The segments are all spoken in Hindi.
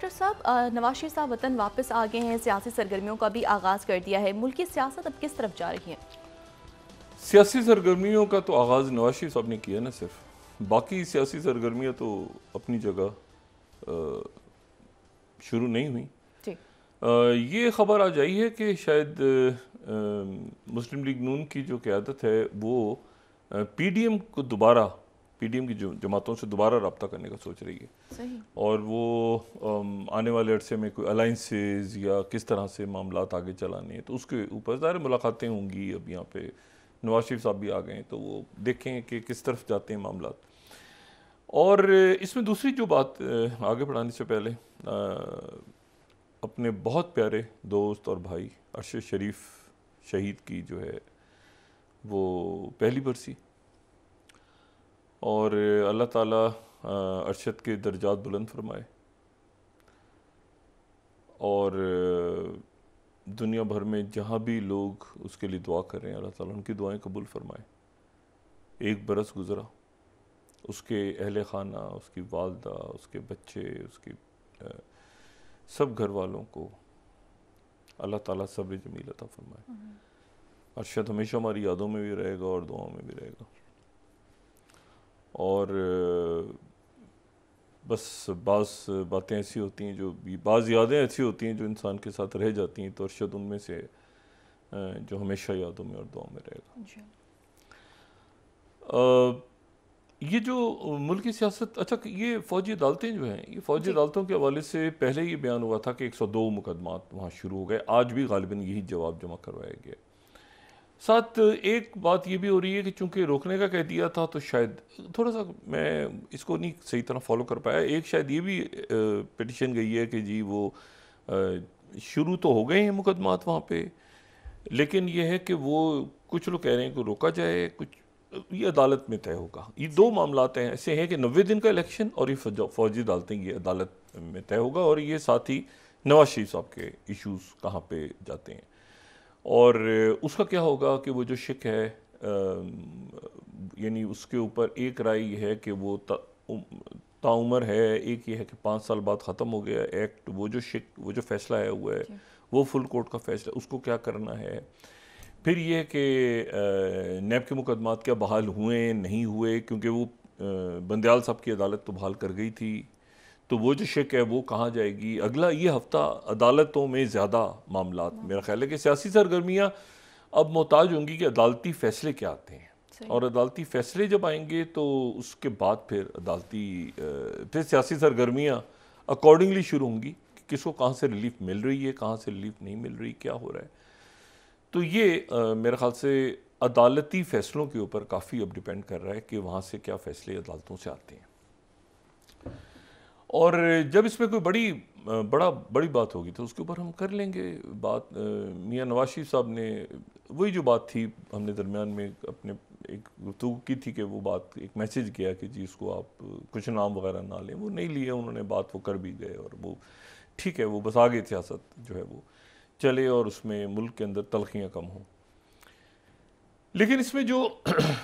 डॉक्टर साहब, नवाज शरीफ साहब वतन वापस आ गए हैं, सियासी सरगर्मियों का भी आगाज़ कर दिया है। मुल्क की सियासत अब किस तरफ जा रही है? सियासी सरगर्मियों का तो आगाज़ नवाज शरीफ साहब ने किया ना, सिर्फ बाकी सियासी सरगर्मियाँ तो अपनी जगह शुरू नहीं हुई। जी। ये ख़बर आज आई है कि शायद मुस्लिम लीग नून की जो क़यादत है वो पीडीएम को दोबारा, पीडीएम की जो जमातों से दोबारा रब्ता करने का सोच रही है। सही। और वो आने वाले अरसे में कोई अलाइंसेज या किस तरह से मामलात आगे चलाने हैं, तो उसके ऊपर ज़ाहिर मुलाकातें होंगी। अब यहाँ पे नवाज शरीफ साहब भी आ गए हैं, तो वो देखें कि किस तरफ जाते हैं मामलात। और इसमें दूसरी जो बात आगे बढ़ाने से पहले अपने बहुत प्यारे दोस्त और भाई अरशद शरीफ शहीद की जो है वो पहली बरसी, और अल्लाह ताला अरशद के दर्जात बुलंद फरमाए और दुनिया भर में जहाँ भी लोग उसके लिए दुआ कर रहे हैं, अल्लाह ताला उनकी दुआएं कबूल फरमाए। एक बरस गुज़रा, उसके अहले खाना, उसकी वालदा, उसके बच्चे, उसकी सब घर वालों को अल्लाह ताला सब्र जमील अता फरमाए। अरशद हमेशा हमारी यादों में भी रहेगा और दुआओं में भी रहेगा। और बस बाज़ बातें ऐसी होती हैं, जो बाज़ यादें ऐसी होती हैं जो इंसान के साथ रह जाती हैं, तो अरशद उनमें से जो हमेशा यादों में और दुआओं में रहेगा। ये जो मुल्क की सियासत, अच्छा ये फ़ौजी अदालतें जो हैं, ये फ़ौजी अदालतों के हवाले से पहले ये बयान हुआ था कि 102 मुकदमात वहाँ शुरू हो गए। आज भी गालिबन यही जवाब जमा करवाया गया। साथ एक बात ये भी हो रही है कि चूंकि रोकने का कह दिया था, तो शायद थोड़ा सा मैं इसको नहीं सही तरह फॉलो कर पाया। एक शायद ये भी पिटिशन गई है कि जी वो शुरू तो हो गए हैं मुकदमात वहाँ पे, लेकिन ये है कि वो कुछ लोग कह रहे हैं कि रोका जाए, कुछ ये अदालत में तय होगा। ये दो मामलात हैं ऐसे हैं कि 90 दिन का इलेक्शन और ये फौजी अदालतें, ये अदालत में तय होगा। और ये साथ ही नवाज शरीफ साहब के इश्यूज़ कहाँ पे जाते हैं और उसका क्या होगा कि वो जो शिक है, यानी उसके ऊपर एक राय है कि वो ताउमर है, एक ये है कि 5 साल बाद ख़त्म हो गया एक्ट। वो जो शिक, वो जो फैसला आया हुआ है वो फुल कोर्ट का फैसला, उसको क्या करना है। फिर ये है कि नैब के मुकदमात क्या बहाल हुए नहीं हुए, क्योंकि वो बंदयाल साहब की अदालत तो बहाल कर गई थी, तो वो जो शिक है वो कहाँ जाएगी। अगला ये हफ्ता अदालतों में ज़्यादा मामलात, मेरा ख्याल है कि सियासी सरगर्मियाँ अब मोहताज होंगी कि अदालती फ़ैसले क्या आते हैं। और अदालती फ़ैसले जब आएंगे तो उसके बाद फिर सियासी सरगर्मियाँ अकॉर्डिंगली शुरू होंगी कि किसको कहाँ से रिलीफ मिल रही है, कहाँ से रिलीफ नहीं मिल रही, क्या हो रहा है। तो ये मेरे ख्याल से अदालती फ़ैसलों के ऊपर काफ़ी अब डिपेंड कर रहा है कि वहाँ से क्या फ़ैसले अदालतों से आते हैं। और जब इसमें कोई बड़ी बात होगी तो उसके ऊपर हम कर लेंगे बात। मियां नवाज शरीफ साहब ने वही जो बात थी, हमने दरमियान में अपने एक गुफ्तगू की थी कि वो बात, एक मैसेज किया कि जी इसको आप कुछ नाम वगैरह ना लें, वो नहीं लिए उन्होंने, बात वो कर भी गए और वो ठीक है, वो बस आगे सियासत जो है वो चले और उसमें मुल्क के अंदर तलखियाँ कम हों। लेकिन इसमें जो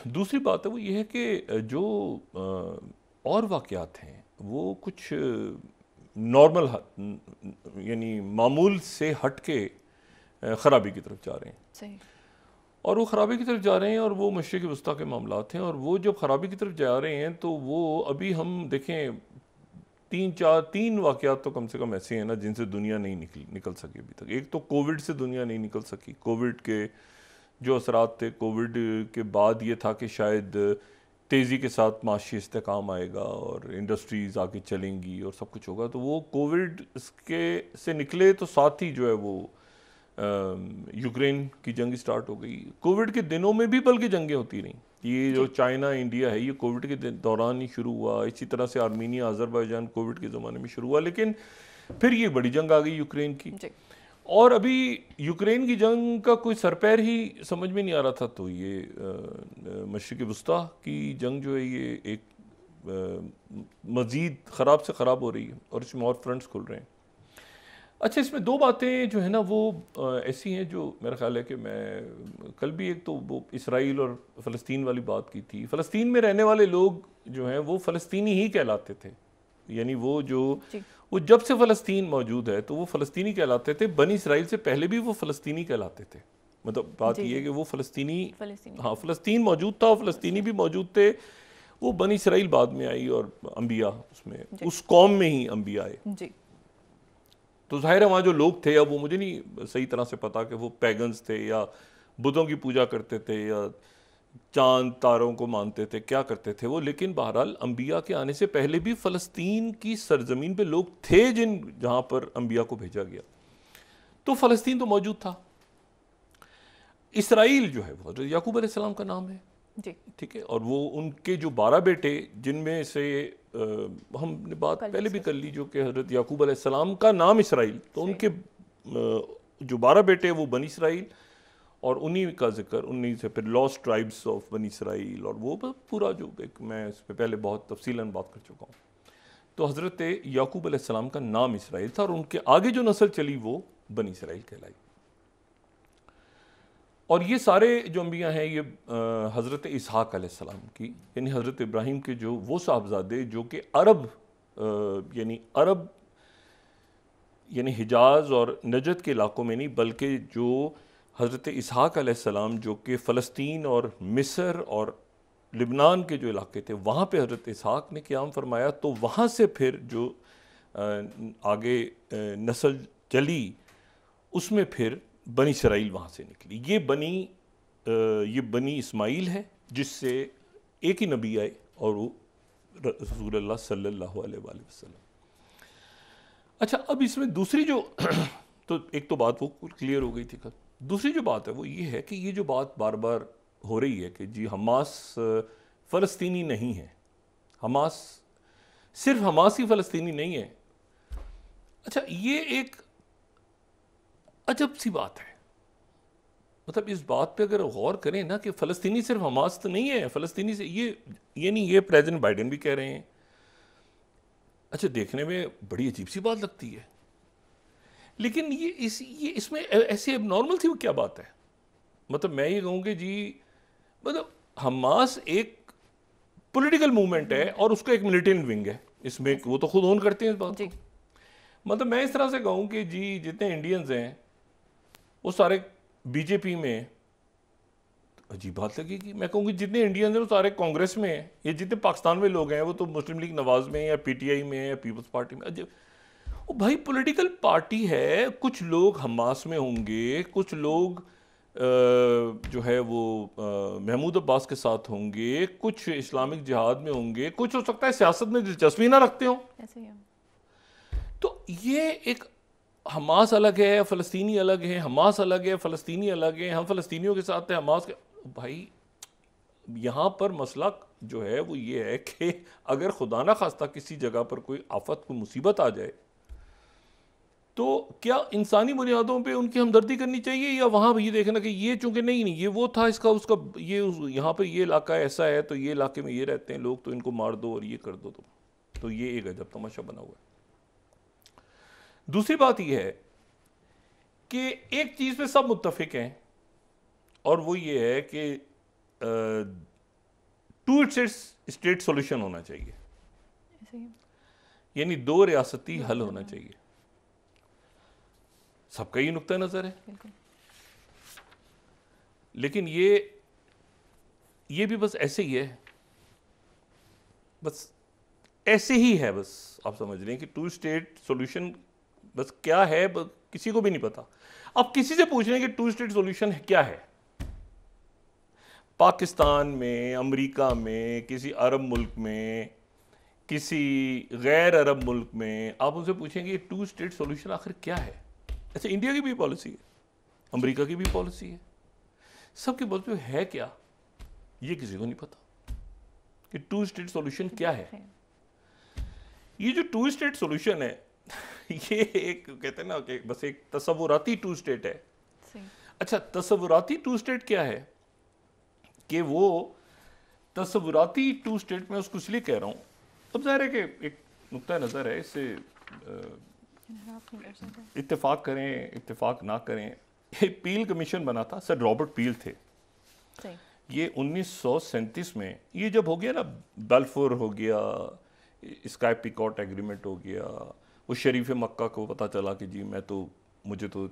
दूसरी बात है वो ये है कि जो और वाक़यात हैं वो कुछ नॉर्मल, यानी मामूल से हट के ख़राबी की तरफ जा रहे हैं। सही। और वो ख़राबी की तरफ जा रहे हैं और वो मशरिक़ वस्ता के मामलात हैं। और वो जब ख़राबी की तरफ जा रहे हैं तो वो अभी हम देखें 3 वाक़यात तो कम से कम ऐसे हैं ना जिनसे दुनिया नहीं निकल सकी अभी तक। एक तो कोविड से दुनिया नहीं निकल सकी। कोविड के जो असरात थे, कोविड के बाद ये था कि शायद तेज़ी के साथ माशी इस्तेकाम आएगा और इंडस्ट्रीज़ आगे चलेंगी और सब कुछ होगा। तो वो कोविड के से निकले तो साथ ही जो है वो यूक्रेन की जंग स्टार्ट हो गई। कोविड के दिनों में भी बल्कि जंगें होती रहीं। ये जो चाइना इंडिया है ये कोविड के दौरान ही शुरू हुआ। इसी तरह से आर्मीनिया अज़रबैजान कोविड के ज़माने में शुरू हुआ, लेकिन फिर ये बड़ी जंग आ गई यूक्रेन की। और अभी यूक्रेन की जंग का कोई सरपैर ही समझ में नहीं आ रहा था, तो ये मशरिक़ वस्ता की जंग जो है ये एक मज़ीद ख़राब से ख़राब हो रही है और इसमें और फ्रंट्स खुल रहे हैं। अच्छा, इसमें 2 बातें जो है ना वो ऐसी हैं जो मेरा ख्याल है कि मैं कल भी एक तो वो इसराइल और फ़लस्तीन वाली बात की थी। फ़लस्तीन में रहने वाले लोग जो हैं वो फ़लस्तीनी ही कहलाते थे, यानी वो जो वो जब से फ़लस्तीन मौजूद है तो वो फ़लस्तीनी कहलाते थे, बनी इसराइल से पहले भी वो फ़लस्तीनी कहलाते थे। मतलब बात ये है कि वो फ़लस्तीनी, हाँ फ़लस्तीन मौजूद था और फ़लस्तीनी भी मौजूद थे। वो बनी इसराइल बाद में आई और अंबिया उसमें, उस कौम में ही अंबिया आए जी। तो ज़ाहिर है वहाँ जो लोग थे, अब वो मुझे नहीं सही तरह से पता कि वो पैगन्स थे या बुतों की पूजा करते थे या चांद तारों को मानते थे, क्या करते थे वो, लेकिन बहरहाल अंबिया के आने से पहले भी फ़लस्तीन की सरजमीन पे लोग थे जहाँ पर अंबिया को भेजा गया। तो फ़लस्तीन तो मौजूद था। इसराइल जो है वो हज़रत याकूब अलैहिस्सलाम का नाम है, ठीक है, और वो उनके जो 12 बेटे, जिनमें से हमने बात पहले भी कर ली, जो कि हज़रत याकूब अलैहिस्सलाम का नाम इसराइल, तो उनके जो 12 बेटे वो बनी इसराइल, और उन्हीं का जिक्र, उन्हीं से फिर लॉस्ट ट्राइब्स ऑफ बनी इसराइल, और वो पूरा जो एक, मैं इस पर पहले बहुत तफसीलन बात कर चुका हूँ। तो हज़रत याकूब अलैहिस्सलाम का नाम इसराइल था और उनके आगे जो नस्ल चली वो बनी इसराइल कहलाई। और ये सारे जो अंबिया हैं ये हज़रत इसहाक़ अलैहिस्सलाम की, यानी हज़रत इब्राहीम के जो वो साहबजादे जो कि अरब यानी हिजाज़ और नजद के इलाकों में नहीं, बल्कि जो हज़रत इसहाक़ अलैहिस्सलाम जो कि फ़लस्तीन और मिस्र और लिबनान के जो इलाके थे वहाँ पे हज़रत इसहाक़ ने क़याम फरमाया, तो वहाँ से फिर जो आगे नस्ल चली उसमें फिर बनी इसराइल वहाँ से निकली। ये बनी इस्माइल है जिससे एक ही नबी आए और वो रसूलुल्लाह सल्लल्लाहु अलैहि वसल्लम। अच्छा, अब इसमें दूसरी जो तो एक तो बात वो क्लियर हो गई थी। दूसरी जो बात है वो ये है कि ये जो बात बार बार हो रही है कि जी हमास फ़लस्तीनी नहीं है, हमास सिर्फ हमास ही फ़लस्तीनी नहीं है। अच्छा, ये एक अजब सी बात है। मतलब इस बात पे अगर गौर करें ना कि फ़लस्तीनी सिर्फ हमास तो नहीं है, फ़लस्तीनी से ये नहीं, ये प्रेसिडेंट बाइडेन भी कह रहे हैं। अच्छा, देखने में बड़ी अजीब सी बात लगती है, लेकिन ये इसमें ऐसी एबनॉर्मल सी क्या बात है। मतलब मैं ये कहूँ कि जी मतलब हमास एक पॉलिटिकल मूवमेंट है और उसका एक मिलिटेंट विंग है, इसमें वो तो खुद ओन करते हैं इस बात को। मतलब मैं इस तरह से कहूँ कि जी जितने इंडियंस हैं वो सारे बीजेपी में, अजीब बात लगेगी, मैं कहूँगी जितने इंडियंस हैं वो सारे कांग्रेस में हैं, ये जितने पाकिस्तान में लोग हैं वो तो मुस्लिम लीग नवाज में या पीटीआई में या पीपल्स पार्टी में। अजीब, वो भाई पॉलिटिकल पार्टी है, कुछ लोग हमास में होंगे, कुछ लोग जो है वो महमूद अब्बास के साथ होंगे, कुछ इस्लामिक जिहाद में होंगे, कुछ हो सकता है सियासत में दिलचस्पी ना रखते हों। तो ये एक हमास अलग है, फ़लस्तीनी अलग है, हमास अलग है, फ़लस्तीनी अलग है, हम फ़लस्तीनियों के साथ हैं, हमास के। भाई यहाँ पर मसला जो है वो ये है कि अगर खुदा ना खास्ता किसी जगह पर कोई आफत, कोई मुसीबत आ जाए तो क्या इंसानी बुनियादों पे उनकी हमदर्दी करनी चाहिए, या वहाँ भी ये देखना कि ये चूंकि नहीं ये वो था इसका उसका ये यहाँ पर ये इलाका ऐसा है तो ये इलाके में ये रहते हैं लोग, तो इनको मार दो और ये कर दो। तो ये एक अजब तमाशा बना हुआ है। दूसरी बात यह है कि एक चीज़ पे सब मुत्तफिक हैं और वो ये है कि टू स्टेट सॉल्यूशन होना चाहिए, यानी दो रियासती हल होना चाहिए। सबका ये नुक्ता नजर है, लेकिन ये भी बस ऐसे ही है, बस ऐसे ही है। बस आप समझ रहे हैं कि टू स्टेट सॉल्यूशन बस क्या है, बस किसी को भी नहीं पता। अब किसी से पूछ रहे हैं कि टू स्टेट सॉल्यूशन क्या है, पाकिस्तान में, अमेरिका में, किसी अरब मुल्क में, किसी गैर अरब मुल्क में, आप उनसे पूछेंगे टू स्टेट सॉल्यूशन आखिर क्या है। अच्छा, इंडिया की भी पॉलिसी है, अमेरिका की भी पॉलिसी है, सबके बोलते हुए है क्या, ये किसी को नहीं पता कि टू स्टेट सॉल्यूशन क्या है। ये जो टू स्टेट सॉल्यूशन है ये एक कहते हैं ना कि बस एक तसव्वुराती टू स्टेट है। अच्छा, तसव्वुराती टू स्टेट क्या है कि वो तसव्वुराती टू स्टेट में उसको इसलिए कह रहा हूँ, अब ज़ाहिर है कि एक नुक्ता नज़र है, इससे इत्तेफाक करें इत्तेफाक ना करें। ये पील कमीशन बना था, सर रॉबर्ट पील थे। ये 1937 में ये जब हो गया ना, बल्फोर हो गया, स्काई पिकॉट एग्रीमेंट हो गया, उस शरीफ मक्का को पता चला कि जी मुझे तो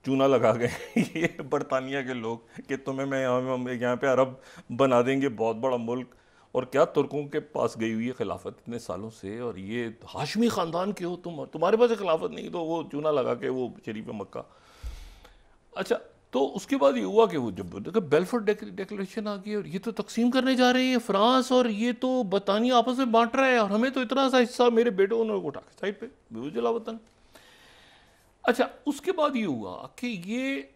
चूना लगा गए ये बरतानिया के लोग कि तुम्हें मैं यहाँ पे अरब बना देंगे, बहुत बड़ा मुल्क, और क्या तुर्कों के पास गई हुई है खिलाफत इतने सालों से, और ये हाशमी ख़ानदान के हो तुम, तुम्हारे पास खिलाफत नहीं, तो वो चूना लगा के वो शरीफ मक्का। अच्छा, तो उसके बाद ये हुआ कि वो जब बेलफोर्ड डिक्लेरेशन आ गई और ये तो तकसीम करने जा रहे हैं फ्रांस, और ये तो बरतानिया आपस में बांट रहा है, और हमें तो इतना सा हिस्सा, मेरे बेटों ने उठा के साइड पे बेवजह वतन। अच्छा, उसके बाद ये हुआ कि ये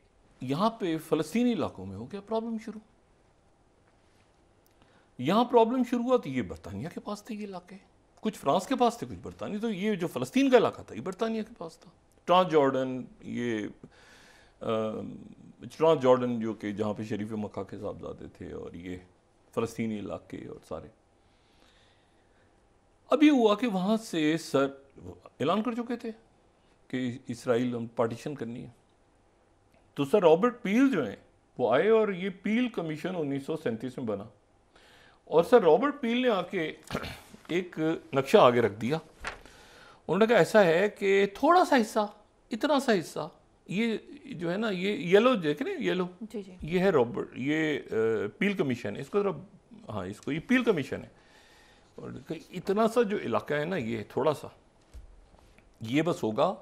यहाँ पे फ़लस्तीनी इलाकों में हो गया प्रॉब्लम शुरू। यहाँ प्रॉब्लम शुरू हुआ तो ये बरतानिया के पास थे ये इलाके, कुछ फ्रांस के पास थे, कुछ बरतानिया, तो ये जो फ़लस्तीन का इलाका था ये बरतानिया के पास था। ट्रांस जॉर्डन, ये ट्रांस जॉर्डन जो कि जहाँ पे शरीफ मक्का के साहबजादे थे, और ये फ़लस्तीनी इलाके और सारे। अब ये हुआ कि वहाँ से सर ऐलान कर चुके थे कि इसराइल हम पार्टीशन करनी है, तो सर रॉबर्ट पील जो हैं वो आए और ये पील कमीशन 1937 में बना, और सर रॉबर्ट पील ने आके एक नक्शा आगे रख दिया। उन्होंने कहा ऐसा है कि थोड़ा सा हिस्सा, इतना सा हिस्सा, ये जो है ना, ये येलो देख रहे हैं, येलो जी जी, ये है रॉबर्ट, ये पील कमीशन है, इसको जरा, हाँ इसको, ये पील कमीशन है, और इतना सा जो इलाका है ना, ये थोड़ा सा, ये बस होगा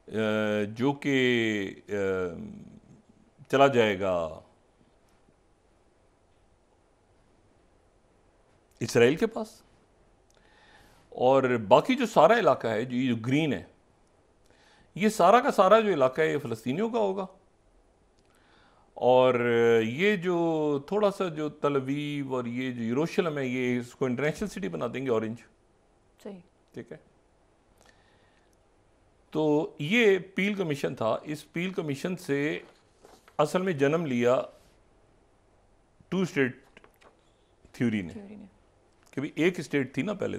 जो कि चला जाएगा इसराइल के पास, और बाकी जो सारा इलाका है, जो ये जो ग्रीन है, ये सारा का सारा जो इलाका है ये फ़लस्तीनियों का होगा, और ये जो थोड़ा सा जो तल अवीव और ये जो यरूशलेम है, ये इसको इंटरनेशनल सिटी बना देंगे, ऑरेंज, सही, ठीक है। तो ये पील कमीशन था। इस पील कमीशन से असल में जन्म लिया टू स्टेट थ्योरी ने, कि भाई एक स्टेट थी ना पहले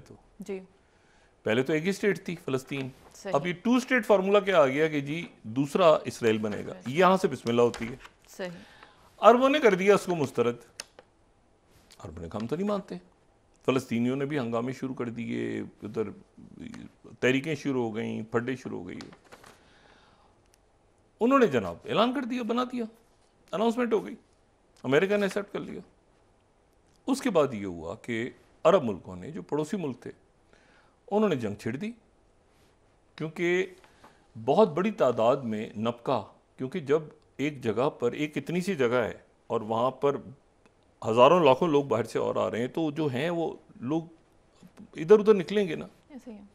तो एक ही स्टेट थी फ़लस्तीन, अब ये टू स्टेट फार्मूला क्या आ गया कि जी दूसरा इसराइल बनेगा, यहाँ से बिस्मिल्लाह होती है। सही। अरबों ने कर दिया उसको मुस्तरद, अरब ने कहा हम तो नहीं मानते, फ़लस्तीनियों ने भी हंगामे शुरू कर दिए, उधर तहरीकें शुरू हो गई, फड्डे शुरू हो गई, उन्होंने जनाब ऐलान कर दिया, बना दिया, अनाउंसमेंट हो गई, अमेरिका ने एक्सेप्ट कर लिया। उसके बाद ये हुआ कि अरब मुल्कों ने, जो पड़ोसी मुल्क थे, उन्होंने जंग छिड़ दी, क्योंकि बहुत बड़ी तादाद में नबका, क्योंकि जब एक जगह पर, एक इतनी सी जगह है और वहाँ पर हज़ारों लाखों लोग बाहर से और आ रहे हैं, तो जो हैं वो लोग इधर उधर निकलेंगे ना। ऐसे ही है।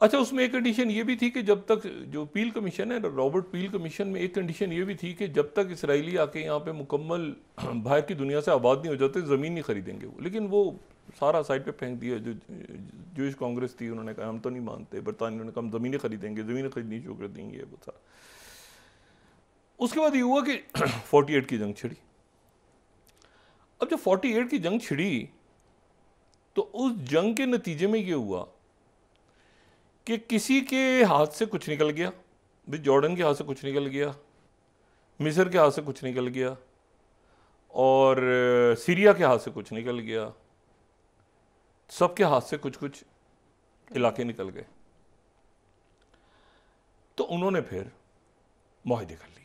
अच्छा, उसमें एक कंडीशन ये भी थी कि जब तक, जो पील कमीशन है, रॉबर्ट पील कमीशन में एक कंडीशन ये भी थी कि जब तक इसराइली आके यहाँ पे मुकम्मल बाहर की दुनिया से आबाद नहीं हो जाते, ज़मीन नहीं खरीदेंगे वो। लेकिन वो सारा साइड पे फेंक दिया। जो जूश कांग्रेस थी, उन्होंने कहा हम तो नहीं मानते, बरतानिया ने कहा हम ज़मीनें खरीदेंगे, ज़मीनें खरीदनी शुरू कर देंगे, वो सारा। उसके बाद ये हुआ कि 48 की जंग छिड़ी। अब जब 48 की जंग छिड़ी, तो उस जंग के नतीजे में ये हुआ कि किसी के हाथ से कुछ निकल गया, भाई जॉर्डन के हाथ से कुछ निकल गया, मिस्र के हाथ से कुछ निकल गया, और सीरिया के हाथ से कुछ निकल गया, सबके हाथ से कुछ कुछ इलाके निकल गए। तो उन्होंने फिर मुआहदे कर लिए।